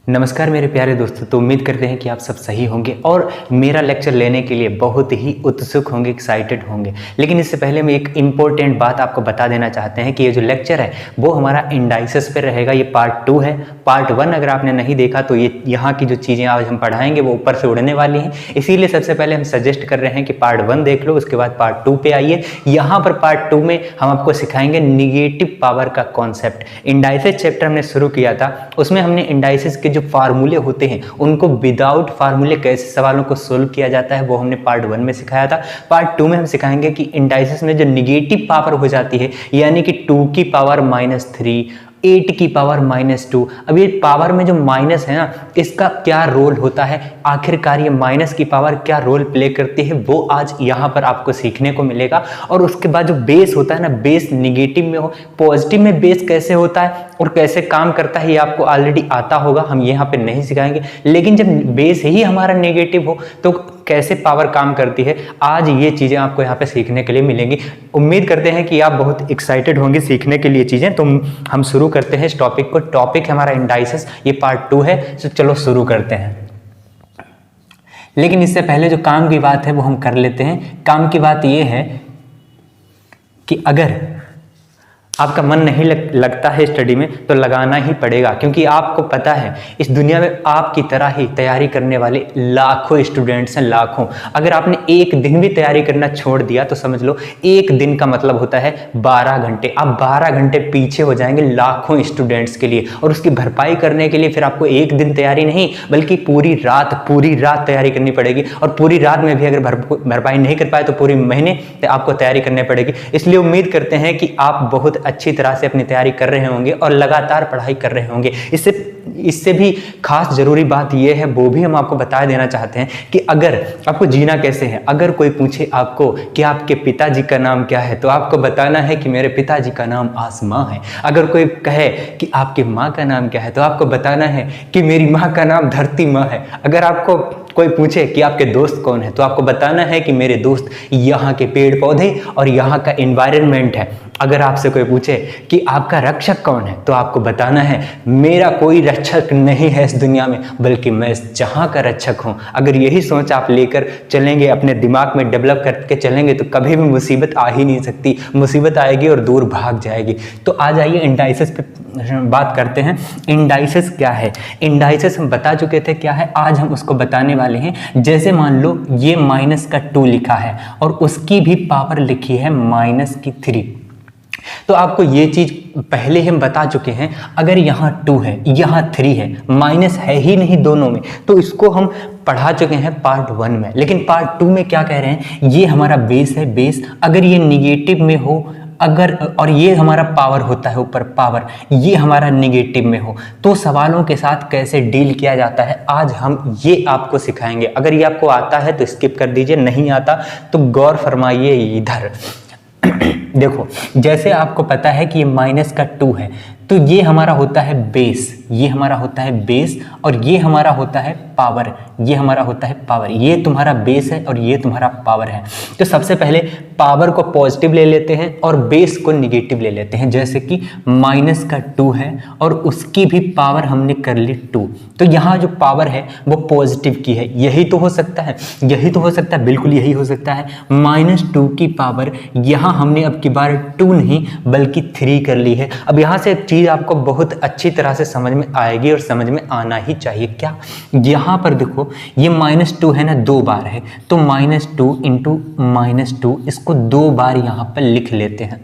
नमस्कार मेरे प्यारे दोस्तों। तो उम्मीद करते हैं कि आप सब सही होंगे और मेरा लेक्चर लेने के लिए बहुत ही उत्सुक होंगे, एक्साइटेड होंगे। लेकिन इससे पहले मैं एक इम्पोर्टेंट बात आपको बता देना चाहते हैं कि ये जो लेक्चर है वो हमारा इंडाइसिस पे रहेगा। ये पार्ट 2 है। पार्ट 1 अगर आपने नहीं देखा तो ये यहाँ की जो चीज़ें आज हम पढ़ाएंगे वो ऊपर से उड़ने वाली हैं। इसीलिए सबसे पहले हम सजेस्ट कर रहे हैं कि पार्ट 1 देख लो, उसके बाद पार्ट 2 पे आइए। यहाँ पर पार्ट 2 में हम आपको सिखाएंगे निगेटिव पावर का कॉन्सेप्ट। इंडाइसिस चैप्टर हमने शुरू किया था, उसमें हमने इंडाइसिस के जो फार्मूले होते हैं उनको विदाउट फार्मूले कैसे सवालों को सोल्व किया जाता है वो हमने पार्ट 1 में सिखाया था। पार्ट 2 में हम सिखाएंगे कि इंडाइसिस में जो निगेटिव पावर हो जाती है, यानी कि 2 की पावर -3, 8 की पावर -2। अब ये पावर में जो माइनस है ना, इसका क्या रोल होता है, आखिरकार ये माइनस की पावर क्या रोल प्ले करती है, वो आज यहाँ पर आपको सीखने को मिलेगा। और उसके बाद जो बेस होता है ना, बेस निगेटिव में हो, पॉजिटिव में बेस कैसे होता है और कैसे काम करता है ये आपको ऑलरेडी आता होगा, हम यहाँ पे नहीं सिखाएंगे। लेकिन जब बेस ही हमारा नेगेटिव हो तो कैसे पावर काम करती है, आज ये चीज़ें आपको यहाँ पे सीखने के लिए मिलेंगी। उम्मीद करते हैं कि आप बहुत एक्साइटेड होंगे सीखने के लिए चीज़ें। तो हम शुरू करते हैं इस टॉपिक को। टॉपिक है हमारा इंडाइसिस, ये पार्ट 2 है। तो चलो शुरू करते हैं। लेकिन इससे पहले जो काम की बात है वो हम कर लेते हैं। काम की बात ये है कि अगर आपका मन नहीं लगता है स्टडी में तो लगाना ही पड़ेगा, क्योंकि आपको पता है इस दुनिया में आपकी तरह ही तैयारी करने वाले लाखों स्टूडेंट्स हैं, लाखों। अगर आपने एक दिन भी तैयारी करना छोड़ दिया तो समझ लो एक दिन का मतलब होता है 12 घंटे। आप 12 घंटे पीछे हो जाएंगे लाखों स्टूडेंट्स के लिए, और उसकी भरपाई करने के लिए फिर आपको एक दिन तैयारी नहीं बल्कि पूरी रात तैयारी करनी पड़ेगी। और पूरी रात में भी अगर भरपाई नहीं कर पाए तो पूरी महीने आपको तैयारी करनी पड़ेगी। इसलिए उम्मीद करते हैं कि आप बहुत अच्छी तरह से अपनी तैयारी कर रहे होंगे और लगातार पढ़ाई कर रहे होंगे। इससे भी खास जरूरी बात यह है, वो भी हम आपको बता देना चाहते हैं कि अगर आपको जीना कैसे है, अगर कोई पूछे आपको कि आपके पिताजी का नाम क्या है तो आपको बताना है कि मेरे पिताजी का नाम आसमां है। अगर कोई कहे कि आपकी माँ का नाम क्या है तो आपको बताना है कि मेरी माँ का नाम धरती माँ है। अगर आपको कोई पूछे कि आपके दोस्त कौन है तो आपको बताना है कि मेरे दोस्त यहाँ के पेड़ पौधे और यहाँ का एनवायरनमेंट है। अगर आपसे कोई पूछे कि आपका रक्षक कौन है तो आपको बताना है मेरा कोई रक्षक नहीं है इस दुनिया में बल्कि मैं इस जहां का रक्षक हूं। अगर यही सोच आप लेकर चलेंगे, अपने दिमाग में डेवलप करके चलेंगे तो कभी भी मुसीबत आ ही नहीं सकती। मुसीबत आएगी और दूर भाग जाएगी। तो आ जाइए इंडाइसिस पे बात करते हैं। इंडाइसिस क्या है? इंडाइसिस हम बता चुके थे क्या है, आज हम उसको बताने वाले हैं। जैसे मान लो ये -2 लिखा है और उसकी भी पावर लिखी है -3। तो आपको ये चीज पहले हम बता चुके हैं, अगर यहाँ 2 है यहाँ 3 है, माइनस है ही नहीं दोनों में, तो इसको हम पढ़ा चुके हैं पार्ट 1 में। लेकिन पार्ट 2 में क्या कह रहे हैं, ये हमारा बेस है। बेस अगर ये निगेटिव में हो, अगर और ये हमारा पावर होता है ऊपर पावर, ये हमारा निगेटिव में हो तो सवालों के साथ कैसे डील किया जाता है आज हम ये आपको सिखाएंगे। अगर ये आपको आता है तो स्किप कर दीजिए, नहीं आता तो गौर फरमाइए इधर। देखो जैसे आपको पता है कि ये -2 है तो ये हमारा होता है बेस, ये हमारा होता है बेस और ये हमारा होता है पावर, ये हमारा होता है पावर। ये तुम्हारा बेस है और ये तुम्हारा पावर है। तो सबसे पहले पावर को पॉजिटिव ले लेते हैं और बेस को निगेटिव ले लेते हैं। जैसे कि -2 है और उसकी भी पावर हमने कर ली 2, तो यहाँ जो पावर है वो पॉजिटिव की है। यही तो हो सकता है, यही तो हो सकता है, बिल्कुल यही हो सकता है। -2 की पावर यहाँ हमने अब की बार 2 नहीं बल्कि 3 कर ली है। अब यहाँ से एक चीज आपको बहुत अच्छी तरह से समझ में आएगी और समझ में आना ही चाहिए। क्या? यहाँ पर देखो ये -2 है ना, 2 बार है तो -2 इंटू -2 इसको 2 बार यहाँ पर लिख लेते हैं।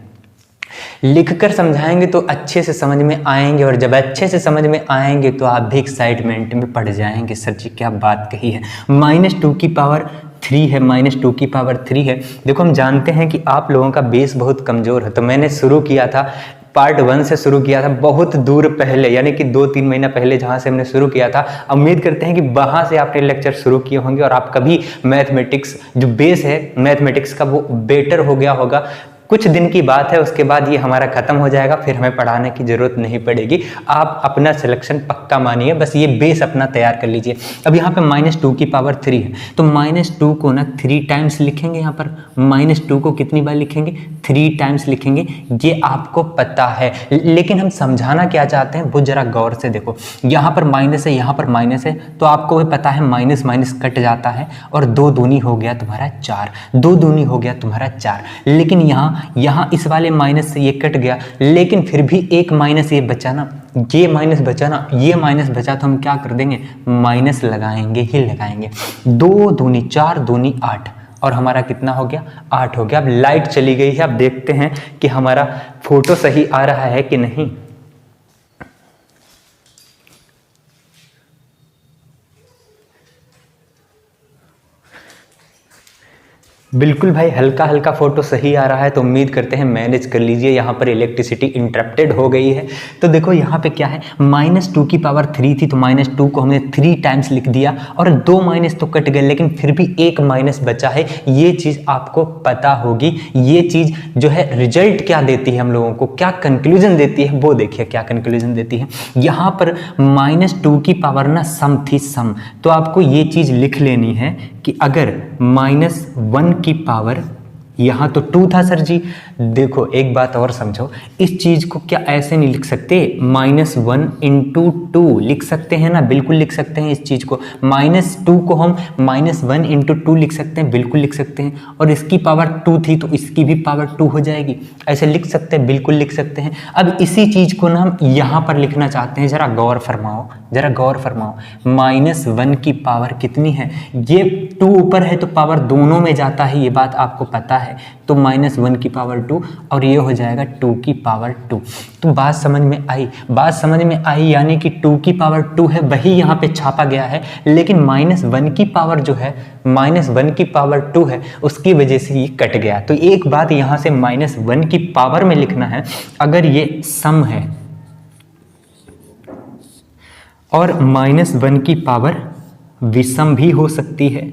लिखकर समझाएंगे तो अच्छे से समझ में आएंगे, और जब अच्छे से समझ में आएंगे तो आप भी एक्साइटमेंट में पड़ जाएंगे, सर जी क्या बात कही है। -2 की पावर 3 है, -2 की पावर 3 है। देखो हम जानते हैं कि आप लोगों का बेस बहुत कमज़ोर है, तो मैंने शुरू किया था पार्ट 1 से शुरू किया था बहुत दूर पहले, यानी कि 2-3 महीना पहले जहाँ से हमने शुरू किया था। उम्मीद करते हैं कि वहाँ से आपने लेक्चर शुरू किए होंगे और आप कभी मैथमेटिक्स जो बेस है मैथमेटिक्स का वो बेटर हो गया होगा। कुछ दिन की बात है, उसके बाद ये हमारा खत्म हो जाएगा, फिर हमें पढ़ाने की जरूरत नहीं पड़ेगी। आप अपना सिलेक्शन पक्का मानिए, बस ये बेस अपना तैयार कर लीजिए। अब यहाँ पे -2 की पावर 3 है, तो -2 को ना 3 टाइम्स लिखेंगे। यहाँ पर -2 को कितनी बार लिखेंगे? 3 टाइम्स लिखेंगे, ये आपको पता है। लेकिन हम समझाना क्या चाहते हैं वो जरा गौर से देखो। यहाँ पर माइनस है, यहाँ पर माइनस है, तो आपको भी पता है माइनस माइनस कट जाता है और 2 दूनी हो गया तुम्हारा 4, 2 दूनी हो गया तुम्हारा 4। लेकिन यहाँ इस वाले माइनस से ये कट गया, लेकिन फिर भी एक माइनस ये बचा ना, ये माइनस बचा ना, ये माइनस बचा, तो हम क्या कर देंगे? माइनस लगाएंगे ही लगाएंगे। 2 दूनी 4, दूनी 8, और हमारा कितना हो गया? 8 हो गया। अब लाइट चली गई है, अब देखते हैं कि हमारा फोटो सही आ रहा है कि नहीं। बिल्कुल भाई, हल्का हल्का फोटो सही आ रहा है, तो उम्मीद करते हैं मैनेज कर लीजिए। यहाँ पर इलेक्ट्रिसिटी इंटरप्टेड हो गई है, तो देखो यहाँ पे क्या है, -2 की पावर 3 थी, तो -2 को हमने 3 टाइम्स लिख दिया, और 2 माइनस तो कट गए, लेकिन फिर भी एक माइनस बचा है। ये चीज़ आपको पता होगी। ये चीज़ जो है रिजल्ट क्या देती है हम लोगों को, क्या कंक्लूजन देती है, वो देखिए क्या कंक्लूजन देती है। यहाँ पर -2 की पावर ना सम थी, सम, तो आपको ये चीज़ लिख लेनी है कि अगर -1 की पावर, यहाँ तो 2 था सर जी। देखो एक बात और समझो, इस चीज़ को क्या ऐसे नहीं लिख सकते? -1 × 2 लिख सकते हैं ना, बिल्कुल लिख सकते हैं इस चीज़ को। -2 को हम -1 × 2 लिख सकते हैं, बिल्कुल लिख सकते हैं। और इसकी पावर 2 थी, तो इसकी भी पावर 2 हो जाएगी, ऐसे लिख सकते हैं, बिल्कुल लिख सकते हैं। अब इसी चीज़ को ना हम यहाँ पर लिखना चाहते हैं, ज़रा गौर फरमाओ, ज़रा गौर फरमाओ। -1 की पावर कितनी है? ये 2 ऊपर है, तो पावर दोनों में जाता है, ये बात आपको पता है। तो -1 की पावर 2, और ये हो जाएगा 2 की पावर 2। तो बात समझ में आई, बात समझ में आई, यानी कि 2 की पावर 2 है, वही यहाँ पे छापा गया है, लेकिन -1 की पावर जो है, -1 की पावर 2 है, उसकी वजह से ये कट गया। तो एक बात यहाँ से -1 की पावर में लिखना है, अगर ये सम है और -1 की पावर विषम भी हो सकती है।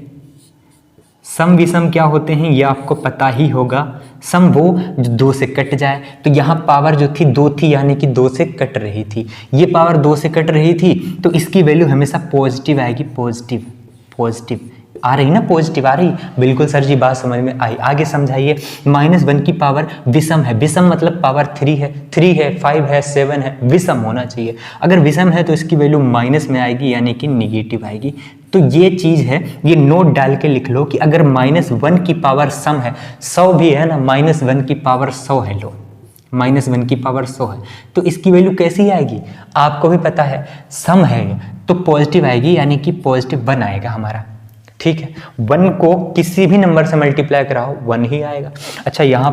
सम विषम क्या होते हैं ये आपको पता ही होगा। सम वो जो 2 से कट जाए, तो यहाँ पावर जो थी 2 थी, यानी कि 2 से कट रही थी, ये पावर 2 से कट रही थी, तो इसकी वैल्यू हमेशा पॉजिटिव आएगी। पॉजिटिव, पॉजिटिव आ रही ना, पॉजिटिव आ रही, बिल्कुल सर जी बात समझ में आई। आगे समझाइए। -1 की पावर विषम है, विषम मतलब पावर 3 है, 3 है, 5 है, 7 है, विषम होना चाहिए। अगर विषम है तो इसकी वैल्यू माइनस में आएगी, यानी कि निगेटिव आएगी। तो ये चीज़ है, ये नोट डाल के लिख लो कि अगर -1 की पावर सम है, 100 भी है ना, -1 की पावर 100 है, लो -1 की पावर 100 है, तो इसकी वैल्यू कैसी आएगी आपको भी पता है, सम है तो पॉजिटिव आएगी, यानी कि +1 आएगा हमारा। ठीक है, 1 को किसी भी नंबर से मल्टीप्लाई कराओ 1 ही आएगा। अच्छा यहाँ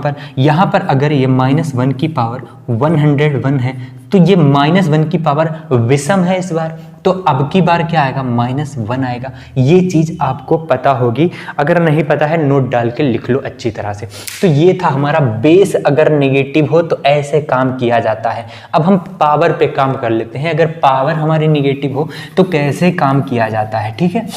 पर अगर ये -1 की पावर 101 है, तो ये -1 की पावर विषम है इस बार, तो अब की बार क्या आएगा? -1 आएगा। ये चीज़ आपको पता होगी, अगर नहीं पता है नोट डाल के लिख लो अच्छी तरह से। तो ये था हमारा बेस, अगर नेगेटिव हो तो ऐसे काम किया जाता है। अब हम पावर पे काम कर लेते हैं, अगर पावर हमारी नेगेटिव हो तो कैसे काम किया जाता है। ठीक है,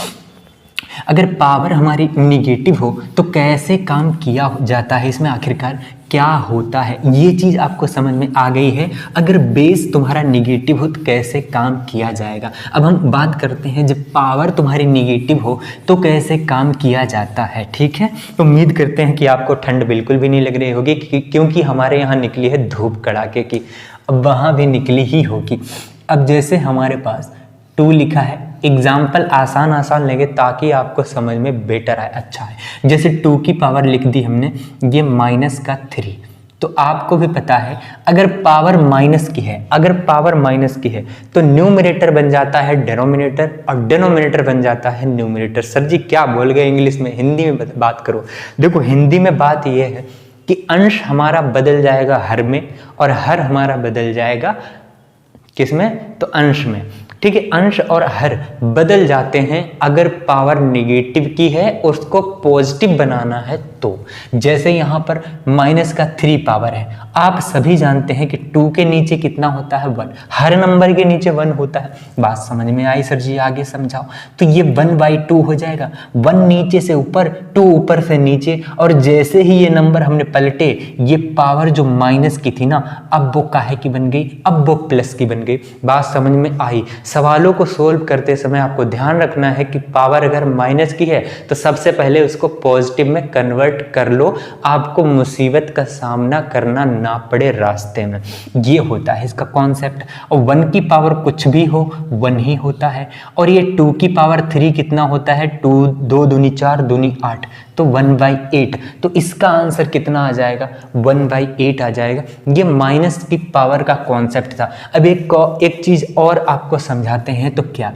अगर पावर हमारी निगेटिव हो तो कैसे काम किया जाता है, इसमें आखिरकार क्या होता है, ये चीज़ आपको समझ में आ गई है। अगर बेस तुम्हारा निगेटिव हो तो कैसे काम किया जाएगा। अब हम बात करते हैं जब पावर तुम्हारी निगेटिव हो तो कैसे काम किया जाता है। ठीक है, तो उम्मीद करते हैं कि आपको ठंड बिल्कुल भी नहीं लग रही होगी, क्योंकि हमारे यहाँ निकली है धूप कड़ाके की, अब वहाँ भी निकली ही होगी। अब जैसे हमारे पास 2 लिखा है, एग्जाम्पल आसान लेंगे ताकि आपको समझ में बेटर आए, अच्छा है। जैसे 2 की पावर लिख दी हमने, ये -3, तो आपको भी पता है अगर पावर माइनस की है, अगर पावर माइनस की है तो न्यूमरेटर बन जाता है डेनोमिनेटर, और डेनोमिनेटर बन जाता है न्यूमरेटर। सर जी क्या बोल गए इंग्लिश में, हिंदी में बात करो। देखो हिंदी में बात यह है कि अंश हमारा बदल जाएगा हर में, और हर हमारा बदल जाएगा किस में? तो अंश में। ठीक है, अंश और हर बदल जाते हैं अगर पावर निगेटिव की है, उसको पॉजिटिव बनाना है तो जैसे यहाँ पर माइनस का 3 पावर है, आप सभी जानते हैं कि 2 के नीचे कितना होता है 1, हर नंबर के नीचे 1 होता है। बात समझ में आई सर जी? आगे समझाओ। तो ये 1/2 हो जाएगा, 1 नीचे से ऊपर, 2 ऊपर से नीचे, और जैसे ही ये नंबर हमने पलटे, ये पावर जो माइनस की थी ना, अब वो काहे की बन गई, अब वो प्लस की बन गई। बात समझ में आई? सवालों को सोल्व करते समय आपको ध्यान रखना है कि पावर अगर माइनस की है तो सबसे पहले उसको पॉजिटिव में कन्वर्ट कर लो, आपको मुसीबत का सामना करना ना पड़े रास्ते में। ये होता है इसका कॉन्सेप्ट। और 1 की पावर कुछ भी हो 1 ही होता है, और ये 2 की पावर 3 कितना होता है, 2 2 दूनी 4 दूनी 8, तो 1/8। तो इसका आंसर कितना आ जाएगा, 1/8 आ जाएगा। ये माइनस की पावर का कॉन्सेप्ट था। अब एक चीज और आपको समझाते हैं। तो क्या,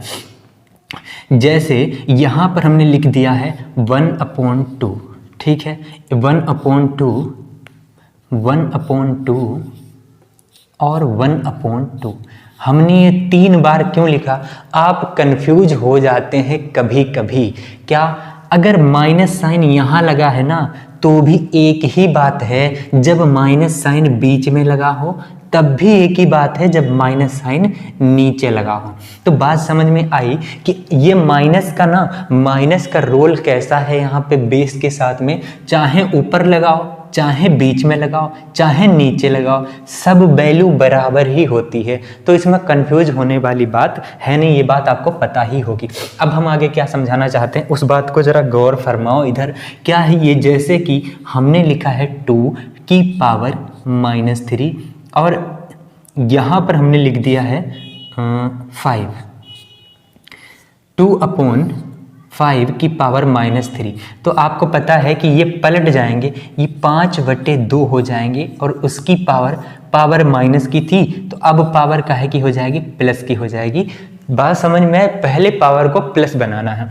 जैसे यहां पर हमने लिख दिया है 1/2, ठीक है, 1/2 और 1/2। हमने ये 3 बार क्यों लिखा? आप कंफ्यूज हो जाते हैं कभी कभी। क्या, अगर माइनस साइन यहाँ लगा है ना, तो भी एक ही बात है। जब माइनस साइन बीच में लगा हो तब भी एक ही बात है, जब माइनस साइन नीचे लगा हो। तो बात समझ में आई कि ये माइनस का ना, माइनस का रोल कैसा है यहाँ पे बेस के साथ में, चाहे ऊपर लगाओ, चाहे बीच में लगाओ, चाहे नीचे लगाओ, सब वैल्यू बराबर ही होती है। तो इसमें कंफ्यूज होने वाली बात है नहीं, ये बात आपको पता ही होगी। अब हम आगे क्या समझाना चाहते हैं उस बात को जरा गौर फरमाओ। इधर क्या है ये, जैसे कि हमने लिखा है 2 की पावर -3, और यहाँ पर हमने लिख दिया है 5, 2/5 की पावर -3। तो आपको पता है कि ये पलट जाएंगे, ये 5/2 हो जाएंगे, और उसकी पावर माइनस की थी, तो अब पावर काहे की हो जाएगी, प्लस की हो जाएगी। बात समझ में, पहले पावर को प्लस बनाना है।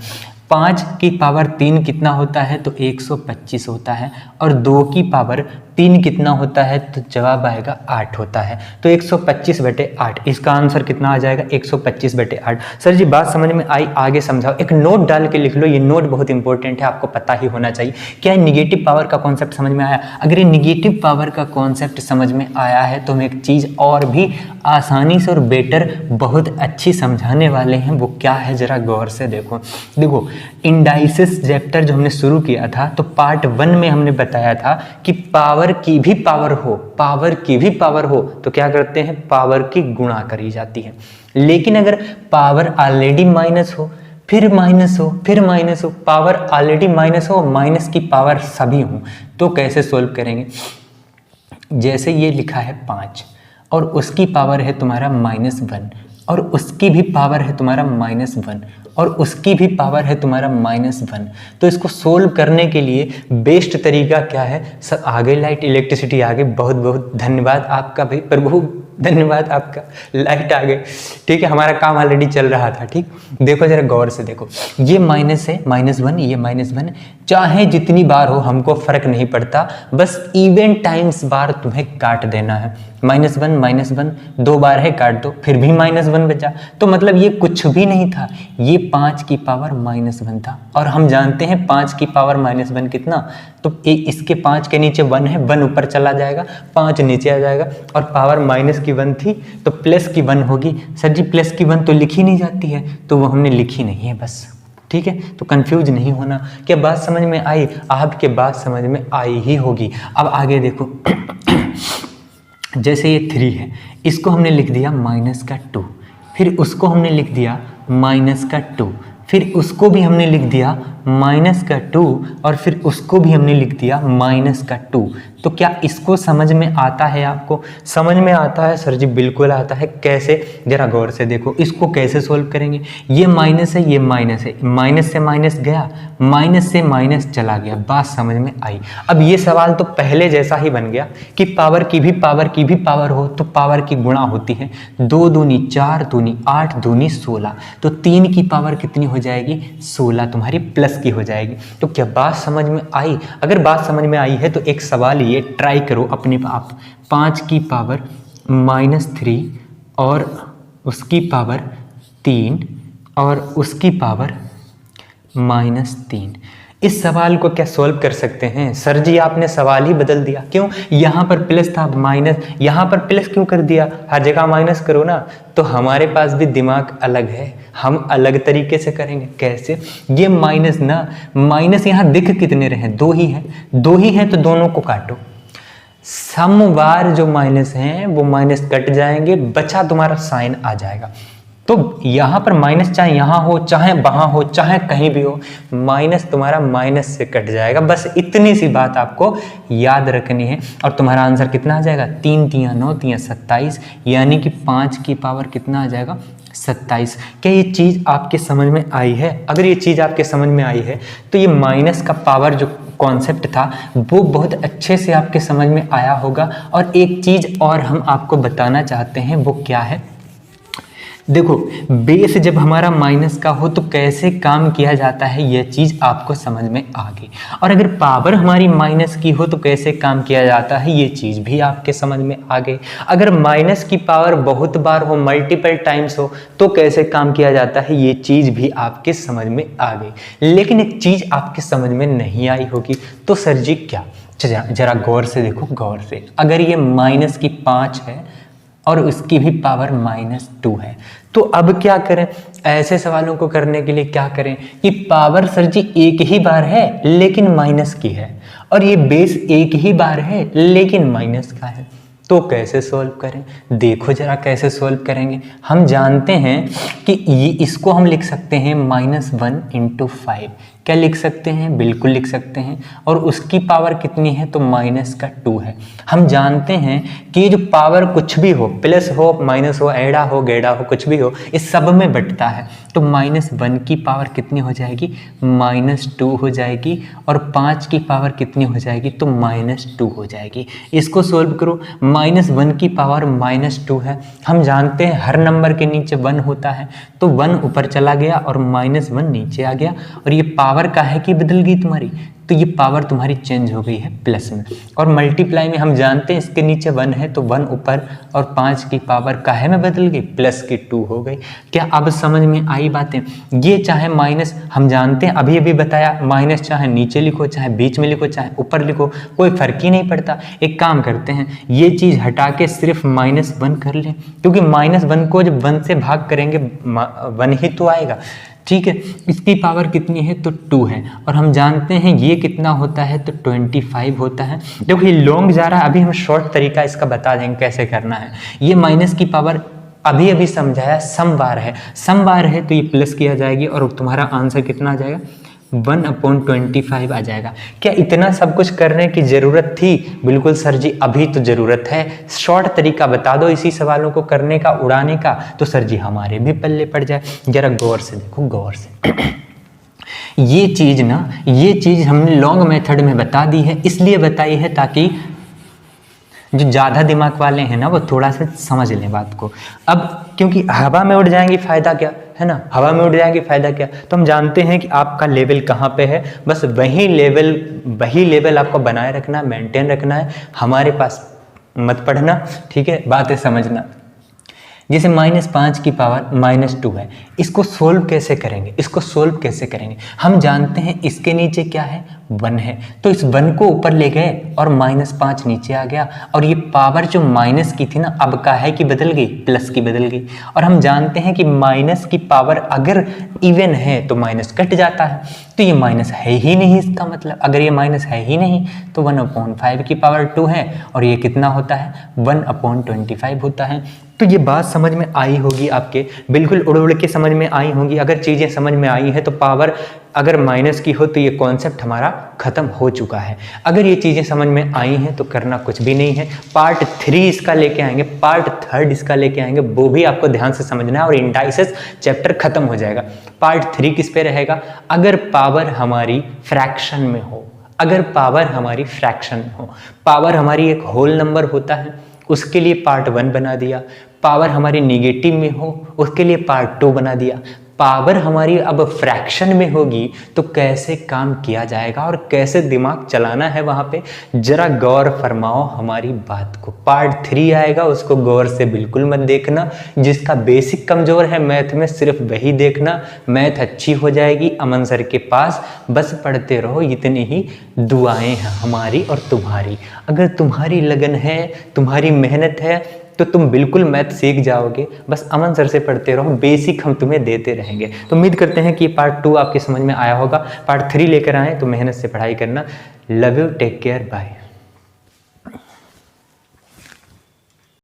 5 की पावर 3 कितना होता है, तो 125 होता है, और 2 की पावर 3 कितना होता है, तो जवाब आएगा 8 होता है। तो 125/8, इसका आंसर कितना आ जाएगा, 125/8। सर जी बात समझ में आई? आगे समझाओ। एक नोट डाल के लिख लो, ये नोट बहुत इंपॉर्टेंट है, आपको पता ही होना चाहिए। क्या निगेटिव पावर का कॉन्सेप्ट समझ में आया? अगर ये निगेटिव पावर का कॉन्सेप्ट समझ में आया है तो हम एक चीज़ और भी आसानी से और बेटर, बहुत अच्छी समझाने वाले हैं। वो क्या है, जरा गौर से देखो। इंडाइसिस चैप्टर जो हमने शुरू किया था, तो पार्ट 1 में हमने बताया था कि पावर की भी पावर हो तो क्या करते हैं, पावर की गुणा करी जाती है। लेकिन अगर पावर ऑलरेडी माइनस हो, फिर माइनस हो, फिर माइनस हो, पावर ऑलरेडी माइनस हो, माइनस की पावर सभी हो, तो कैसे सोल्व करेंगे? जैसे ये लिखा है 5, और उसकी पावर है तुम्हारा -1, और उसकी भी पावर है तुम्हारा -1, और उसकी भी पावर है तुम्हारा -1। तो इसको सोल्व करने के लिए बेस्ट तरीका क्या है? सब आगे लाइट इलेक्ट्रिसिटी आ गई, बहुत बहुत धन्यवाद आपका भाई प्रभु, धन्यवाद आपका, लाइट आ गई। ठीक है, हमारा काम ऑलरेडी चल रहा था। ठीक, देखो जरा गौर से देखो, ये माइनस है, -1, ये -1, चाहे जितनी बार हो हमको फर्क नहीं पड़ता, बस इवन टाइम्स बार तुम्हें काट देना है। -1 2 बार है, काट दो, फिर भी -1 बचा। तो मतलब ये कुछ भी नहीं था, ये 5 की पावर -1 था, और हम जानते हैं 5 की पावर -1 कितना, तो इसके 5 के नीचे 1 है, 1 ऊपर चला जाएगा, 5 नीचे आ जाएगा, और पावर -1 थी तो प्लस की 1 होगी। सर जी प्लस की 1 तो लिखी नहीं जाती है, तो वो हमने लिखी नहीं है बस। ठीक है, तो कंफ्यूज नहीं होना। क्या बात समझ में आई? आपके बात समझ में आई ही होगी। अब आगे देखो जैसे ये 3 है, इसको हमने लिख दिया -2, फिर उसको हमने लिख दिया -2, फिर उसको भी हमने लिख दिया -2, और फिर उसको भी हमने लिख दिया -2। तो क्या इसको समझ में आता है? आपको समझ में आता है? सर जी बिल्कुल आता है। कैसे, जरा गौर से देखो, इसको कैसे सोल्व करेंगे? ये माइनस है, ये माइनस है, माइनस से माइनस गया, माइनस से माइनस चला गया। बात समझ में आई? अब ये सवाल तो पहले जैसा ही बन गया कि पावर की भी पावर हो तो पावर की गुणा होती है। 2 दूनी 4 दूनी 8 दूनी 16, तो 3 की पावर कितनी हो जाएगी, 16 तुम्हारी प्लस की हो जाएगी। तो क्या बात समझ में आई? अगर बात समझ में आई है तो एक सवाल ये ट्राई करो अपने आप, 5 की पावर -3 और उसकी पावर 3 और उसकी पावर -3, इस सवाल को क्या सॉल्व कर सकते हैं? सर जी आपने सवाल ही बदल दिया, क्यों? यहाँ पर प्लस था, माइनस, यहाँ पर प्लस क्यों कर दिया? हर जगह माइनस करो ना। तो हमारे पास भी दिमाग अलग है, हम अलग तरीके से करेंगे। कैसे? ये माइनस ना, माइनस यहाँ दिख कितने रहे? दो ही है, दो ही है, तो दोनों को काटो। सम बार जो माइनस हैं वो माइनस कट जाएंगे, बचा तुम्हारा साइन आ जाएगा। तो यहां पर माइनस चाहे यहां हो, चाहे वहां हो, चाहे कहीं भी हो, माइनस तुम्हारा माइनस से कट जाएगा। बस इतनी सी बात आपको याद रखनी है और तुम्हारा आंसर कितना आ जाएगा? 3 तिया 9 तिया 27, यानी कि 5 की पावर कितना आ जाएगा? 27। क्या ये चीज आपके समझ में आई है? अगर ये चीज आपके समझ में आई है तो ये माइनस का पावर जो कॉन्सेप्ट था वो बहुत अच्छे से आपके समझ में आया होगा। और एक चीज और हम आपको बताना चाहते हैं, वो क्या है? देखो, बेस जब हमारा माइनस का हो तो कैसे काम किया जाता है, यह चीज आपको समझ में आ गई। और अगर पावर हमारी माइनस की हो तो कैसे काम किया जाता है, ये चीज भी आपके समझ में आ गई। अगर माइनस की पावर बहुत बार हो, मल्टीपल टाइम्स हो, तो कैसे काम किया जाता है, ये चीज भी आपके समझ में आ गई। लेकिन एक चीज आपके समझ में नहीं आई होगी, तो सर जी क्या? जरा गौर से देखो, गौर से। अगर ये माइनस की 5 है और उसकी भी पावर -2 है, तो अब क्या करें? ऐसे सवालों को करने के लिए क्या करें कि पावर सर जी एक ही बार है लेकिन माइनस की है, और ये बेस एक ही बार है लेकिन माइनस का है, तो कैसे सॉल्व करें? देखो जरा कैसे सॉल्व करेंगे। हम जानते हैं कि ये इसको हम लिख सकते हैं -1 × 5। क्या लिख सकते हैं? बिल्कुल लिख सकते हैं। और उसकी पावर कितनी है? तो -2 है। हम जानते हैं कि ये जो पावर कुछ भी हो, प्लस हो, माइनस हो, एड़ा हो, गेड़ा हो, कुछ भी हो, इस सब में बंटता है। तो -1 की पावर कितनी हो जाएगी? -2 हो जाएगी। और 5 की पावर कितनी हो जाएगी? तो -2 हो जाएगी। इसको सोल्व करो। -1 की पावर -2 है। हम जानते हैं हर नंबर के नीचे 1 होता है, तो 1 ऊपर चला गया और -1 नीचे आ गया। और ये पावर का है कि बदल गई तुम्हारी? तो ये पावर तुम्हारी चेंज हो गई है प्लस में। और मल्टीप्लाई में हम जानते हैं इसके नीचे 1 है, तो 1 ऊपर, और 5 की पावर काहे में बदल गई? प्लस की 2 हो गई। क्या अब समझ में आई बातें? ये चाहे माइनस, हम जानते हैं अभी अभी बताया, माइनस चाहे नीचे लिखो, चाहे बीच में लिखो, चाहे ऊपर लिखो, कोई फर्क ही नहीं पड़ता। एक काम करते हैं, ये चीज़ हटा के सिर्फ -1 कर लें, क्योंकि -1 को जब 1 से भाग करेंगे 1 ही तो आएगा। ठीक है, इसकी पावर कितनी है? तो 2 है। और हम जानते हैं ये कितना होता है? तो 25 होता है। देखो ये लॉन्ग जा रहा है, अभी हम शॉर्ट तरीका इसका बता देंगे कैसे करना है। ये माइनस की पावर अभी अभी समझाया, सम बार है, सम बार है तो ये प्लस किया जाएगी और तुम्हारा आंसर कितना आ जाएगा? 1/25 आ जाएगा। क्या इतना सब कुछ करने की जरूरत थी? बिल्कुल सर जी, अभी तो जरूरत है। शॉर्ट तरीका बता दो इसी सवालों को करने का, उड़ाने का, तो सर जी हमारे भी पल्ले पड़ जाए। जरा गौर से देखो, गौर से। ये चीज ना, ये चीज हमने लॉन्ग मेथड में बता दी है, इसलिए बताई है ताकि जो ज़्यादा दिमाग वाले हैं ना वो थोड़ा सा समझ लें बात को। अब क्योंकि हवा में उड़ जाएंगी, फ़ायदा क्या है ना? हवा में उड़ जाएंगी, फ़ायदा क्या? तो हम जानते हैं कि आपका लेवल कहाँ पे है, बस वही लेवल आपको बनाए रखना है, मेंटेन रखना है। हमारे पास मत पढ़ना, ठीक है? बातें समझना। जैसे -5 की पावर -2 है, इसको सोल्व कैसे करेंगे? इसको सोल्व कैसे करेंगे? हम जानते हैं इसके नीचे क्या है? 1 है, तो इस 1 को ऊपर ले गए और -5 नीचे आ गया। और ये पावर जो माइनस की थी ना, अब का है कि बदल गई? प्लस की बदल गई। और हम जानते हैं कि माइनस की पावर अगर इवन है तो माइनस कट जाता है, तो ये माइनस है ही नहीं। इसका मतलब अगर ये माइनस है ही नहीं तो 1/5 की पावर 2 है, और ये कितना होता है? 1/25 होता है। तो ये बात समझ में आई होगी आपके, बिल्कुल उड़ उड़ के समझ में आई होंगी। अगर चीज़ें समझ में आई हैं तो पावर अगर माइनस की हो तो ये कॉन्सेप्ट हमारा खत्म हो चुका है। अगर ये चीज़ें समझ में आई हैं तो करना कुछ भी नहीं है। पार्ट 3 इसका लेके आएंगे, पार्ट 3 इसका लेके आएंगे, वो भी आपको ध्यान से समझना है और इंडाइसेस चैप्टर खत्म हो जाएगा। पार्ट 3 किस पे रहेगा? अगर पावर हमारी फ्रैक्शन में हो, अगर पावर हमारी फ्रैक्शन में हो, पावर हमारी एक होल नंबर होता है, उसके लिए पार्ट 1 बना दिया। पावर हमारी निगेटिव में हो, उसके लिए पार्ट 2 बना दिया। पावर हमारी अब फ्रैक्शन में होगी तो कैसे काम किया जाएगा और कैसे दिमाग चलाना है वहाँ पे, जरा गौर फरमाओ हमारी बात को। पार्ट 3 आएगा, उसको गौर से बिल्कुल मत देखना। जिसका बेसिक कमज़ोर है मैथ में सिर्फ वही देखना, मैथ अच्छी हो जाएगी अमन सर के पास। बस पढ़ते रहो, इतनी ही दुआएं हैं हमारी और तुम्हारी। अगर तुम्हारी लगन है, तुम्हारी मेहनत है तो तुम बिल्कुल मैथ सीख जाओगे। बस अमन सर से पढ़ते रहो, बेसिक हम तुम्हें देते रहेंगे। तो उम्मीद करते हैं कि पार्ट 2 आपके समझ में आया होगा। पार्ट 3 लेकर आए तो मेहनत से पढ़ाई करना। Love you, take care, bye.